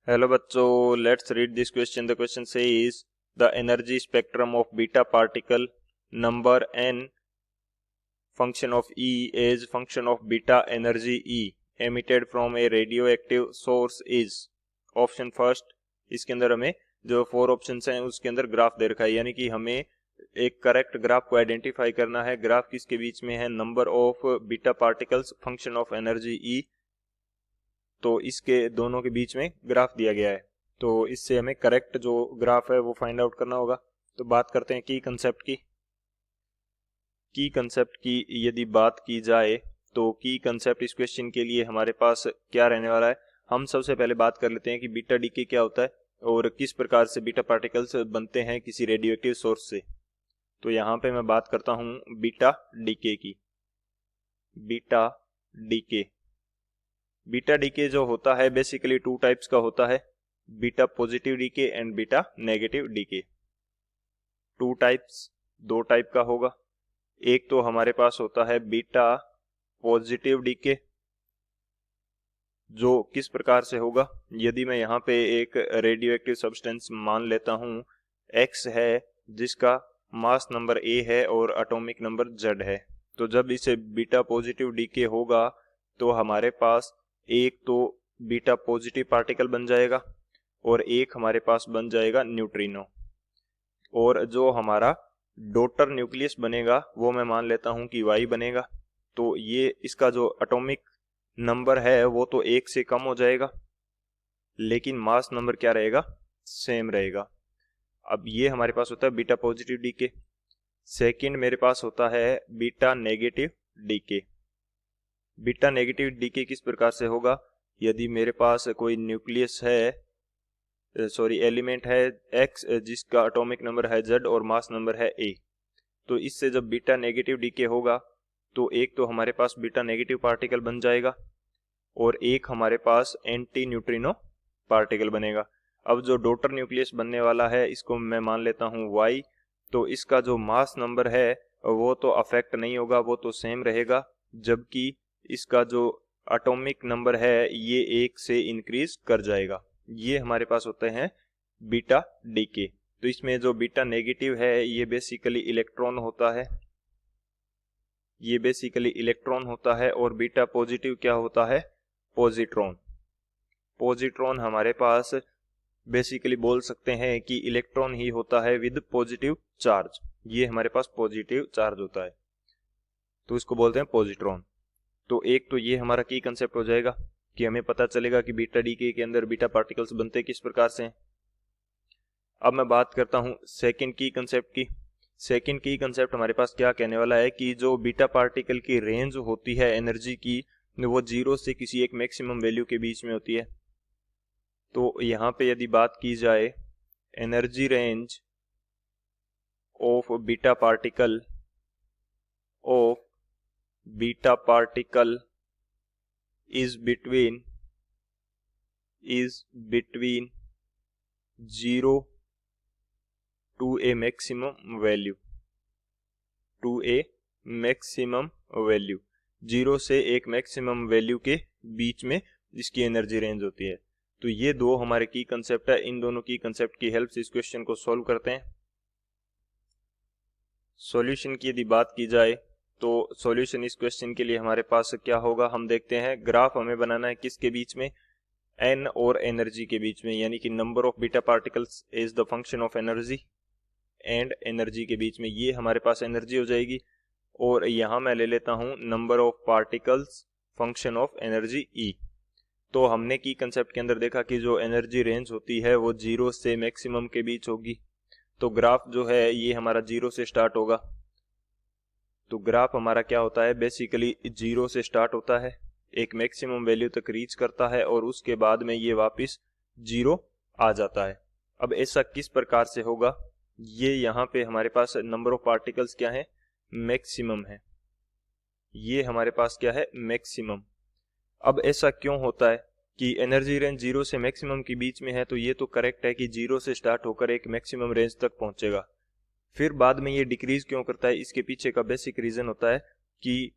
Hello बच्चों, let's read this question. The question says the energy spectrum of beta particle number n function of E is function of beta energy E emitted from a radioactive source is option first. इसके अंदर हमें जो 4 options हैं उसके अंदर graph दे रखा है, यानी कि हमें एक करेक्ट ग्राफ को आइडेंटिफाई करना है। ग्राफ किसके बीच में है? Number of beta particles function of energy E, तो इसके दोनों के बीच में ग्राफ दिया गया है। तो इससे हमें करेक्ट जो ग्राफ है वो फाइंड आउट करना होगा। तो बात करते हैं की कंसेप्ट की। की कंसेप्ट की यदि बात की जाए तो की कंसेप्ट इस क्वेश्चन के लिए हमारे पास क्या रहने वाला है। हम सबसे पहले बात कर लेते हैं कि बीटा डीके क्या होता है और किस प्रकार से बीटा पार्टिकल्स बनते हैं किसी रेडियोएक्टिव सोर्स से। तो यहाँ पे मैं बात करता हूँ बीटा डीके की। बीटा डीके जो होता है बेसिकली 2 टाइप्स का होता है, beta positive decay and beta negative decay. 2 types, 2 type का होगा। एक तो हमारे पास होता है बीटा पॉजिटिव डीके, जो किस प्रकार से होगा। यदि मैं यहाँ पे एक रेडियोएक्टिव सब्सटेंस मान लेता हूँ X है, जिसका मास नंबर A है और एटॉमिक नंबर Z है, तो जब इसे बीटा पॉजिटिव डीके होगा तो हमारे पास एक तो बीटा पॉजिटिव पार्टिकल बन जाएगा और एक हमारे पास बन जाएगा न्यूट्रिनो। और जो हमारा डॉटर न्यूक्लियस बनेगा वो मैं मान लेता हूं कि Y बनेगा। तो ये इसका जो एटॉमिक नंबर है वो तो 1 से कम हो जाएगा, लेकिन मास नंबर क्या रहेगा? सेम रहेगा। अब ये हमारे पास होता है बीटा पॉजिटिव डीके। सेकंड मेरे पास होता है beta negative decay. Beta negative decay किस प्रकार से होगा? यदि मेरे पास कोई न्यूक्लियस है, एलिमेंट है X, जिसका एटॉमिक नंबर है Z और मास नंबर है A, तो इससे जब बीटा नेगेटिव डीके होगा तो एक तो हमारे पास बीटा नेगेटिव पार्टिकल बन जाएगा और एक हमारे पास एंटी न्यूट्रिनो पार्टिकल बनेगा। अब जो डॉटर न्यूक्लियस बनने वाला है इसको मैं मान लेता हूँ Y, तो इसका जो मास नंबर है वो तो अफेक्ट नहीं होगा, वो तो सेम रहेगा, जबकि इसका जो एटॉमिक नंबर है ये 1 से इंक्रीज कर जाएगा। ये हमारे पास होते हैं बीटा डीके। तो इसमें जो बीटा नेगेटिव है ये बेसिकली इलेक्ट्रॉन होता है, ये बेसिकली इलेक्ट्रॉन होता है, और बीटा पॉजिटिव क्या होता है? पॉजिट्रॉन। पॉजिट्रॉन हमारे पास बेसिकली बोल सकते हैं कि इलेक्ट्रॉन ही होता है विद पॉजिटिव चार्ज। ये हमारे पास पॉजिटिव चार्ज होता है, तो इसको बोलते हैं पॉजिट्रॉन। तो एक तो ये हमारा की कंसेप्ट हो जाएगा कि हमें पता चलेगा कि बीटा डीके के अंदर बीटा पार्टिकल्स बनते किस प्रकार से हैं। अब मैं बात करता हूं सेकंड की कंसेप्ट की। सेकंड की कंसेप्ट हमारे पास क्या कहने वाला है कि जो बीटा पार्टिकल की रेंज होती है एनर्जी की, वो 0 से किसी एक मैक्सिमम वैल्यू के बीच में होती है। तो यहाँ पे यदि बात की जाए energy range of beta particle is between 0 to a maximum value, 0 से एक मैक्सिमम वैल्यू के बीच में जिसकी एनर्जी रेंज होती है। तो ये दो हमारे की कंसेप्ट है। इन दोनों की कंसेप्ट की हेल्प से इस क्वेश्चन को सॉल्व करते हैं। सॉल्यूशन की यदि बात की जाए तो सॉल्यूशन इस क्वेश्चन के लिए हमारे पास क्या होगा, हम देखते हैं। ग्राफ हमें बनाना है किसके बीच में? n और एनर्जी के बीच में, यानी कि number of beta particles is the function of energy and energy के बीच में। ये हमारे पास एनर्जी हो जाएगी, और यहाँ मैं ले लेता हूँ number of particles function of energy E। तो हमने की कंसेप्ट के अंदर देखा कि जो एनर्जी रेंज होती है वो 0 से मैक्सिमम के बीच होगी। तो ग्राफ जो है ये हमारा 0 से स्टार्ट होगा। तो ग्राफ हमारा क्या होता है? बेसिकली 0 से स्टार्ट होता है, एक मैक्सिमम वैल्यू तक रीच करता है और उसके बाद में ये वापस 0 आ जाता है। अब ऐसा किस प्रकार से होगा? ये यहाँ पे हमारे पास नंबर ऑफ पार्टिकल्स क्या है? मैक्सिमम है। ये हमारे पास क्या है? मैक्सिमम। अब ऐसा क्यों होता है कि एनर्जी रेंज 0 से मैक्सिमम के बीच में है? तो ये तो करेक्ट है कि 0 से स्टार्ट होकर एक मैक्सिमम रेंज तक पहुंचेगा, फिर बाद में ये डिक्रीज क्यों करता है? इसके पीछे का बेसिक रीजन होता है कि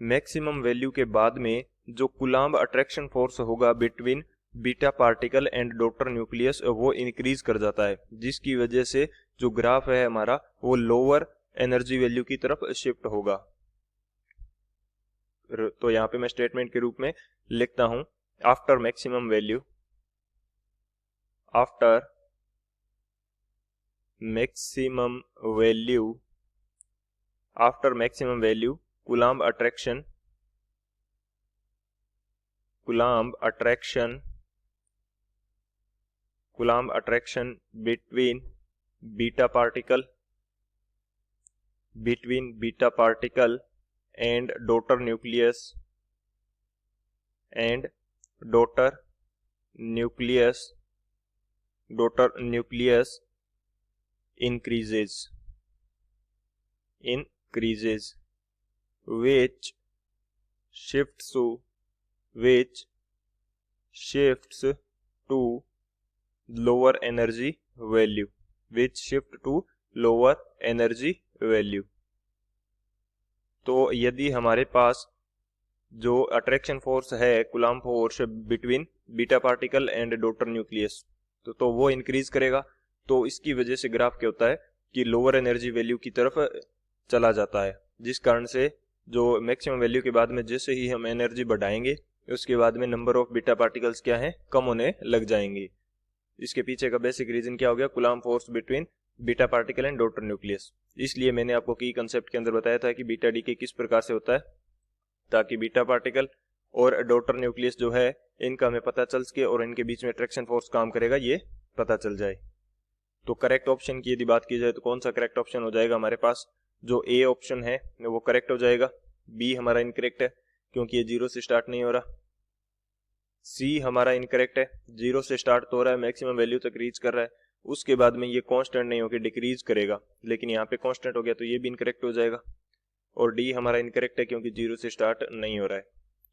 मैक्सिमम वैल्यू के बाद में जो कूलम्ब अट्रैक्शन फोर्स होगा between beta particle and daughter nucleus वो इंक्रीज कर जाता है, जिसकी वजह से जो ग्राफ है हमारा वो लोअर एनर्जी वैल्यू की तरफ शिफ्ट होगा। तो यहाँ पे मैं स्टेटमेंट के रूप में लिखता हूं, after maximum value Coulomb attraction between beta particle and daughter nucleus increases which shifts to lower energy value। तो यदि हमारे पास जो अट्रैक्शन फोर्स है coulomb force between beta particle and daughter nucleus, तो वो इंक्रीज करेगा। तो इसकी वजह से ग्राफ क्या होता है कि लोअर एनर्जी वैल्यू की तरफ चला जाता है, जिस कारण से जो मैक्सिमम वैल्यू के बाद में जैसे ही हम एनर्जी बढ़ाएंगे उसके बाद में नंबर ऑफ बीटा पार्टिकल्स क्या है, कम होने लग जाएंगे। इसके पीछे का बेसिक रीजन क्या हो गया, coulomb force between beta particle and daughter nucleus. इसलिए मैंने आपको की कंसेप्ट के अंदर बताया था कि बीटा डीके किस प्रकार से होता है, ताकि बीटा पार्टिकल और डॉटर न्यूक्लियस जो है इनका हमें पता चल सके और इनके बीच में अट्रैक्शन फोर्स काम करेगा ये पता चल जाए। तो करेक्ट ऑप्शन की यदि बात की जाए तो कौन सा करेक्ट ऑप्शन हो जाएगा हमारे पास, जो ए ऑप्शन है वो करेक्ट हो जाएगा। बी हमारा इनकरेक्ट है क्योंकि ये 0 से स्टार्ट नहीं हो रहा। सी हमारा इनकरेक्ट है, 0 से स्टार्ट तो हो रहा है, मैक्सिमम वैल्यू तक रीच कर रहा है, उसके बाद में ये कांस्टेंट नहीं होकर डिक्रीज करेगा, लेकिन यहाँ पे कांस्टेंट हो गया तो ये भी इनकरेक्ट हो जाएगा। और डी हमारा इनकरेक्ट है क्योंकि 0 से स्टार्ट नहीं हो रहा है।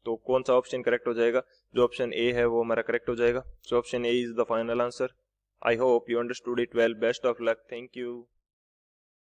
तो कौन सा ऑप्शन करेक्ट हो जाएगा, जो ऑप्शन ए है वो हमारा करेक्ट हो जाएगा। So option A is the final answer. I hope you understood it well. Best of luck. Thank you.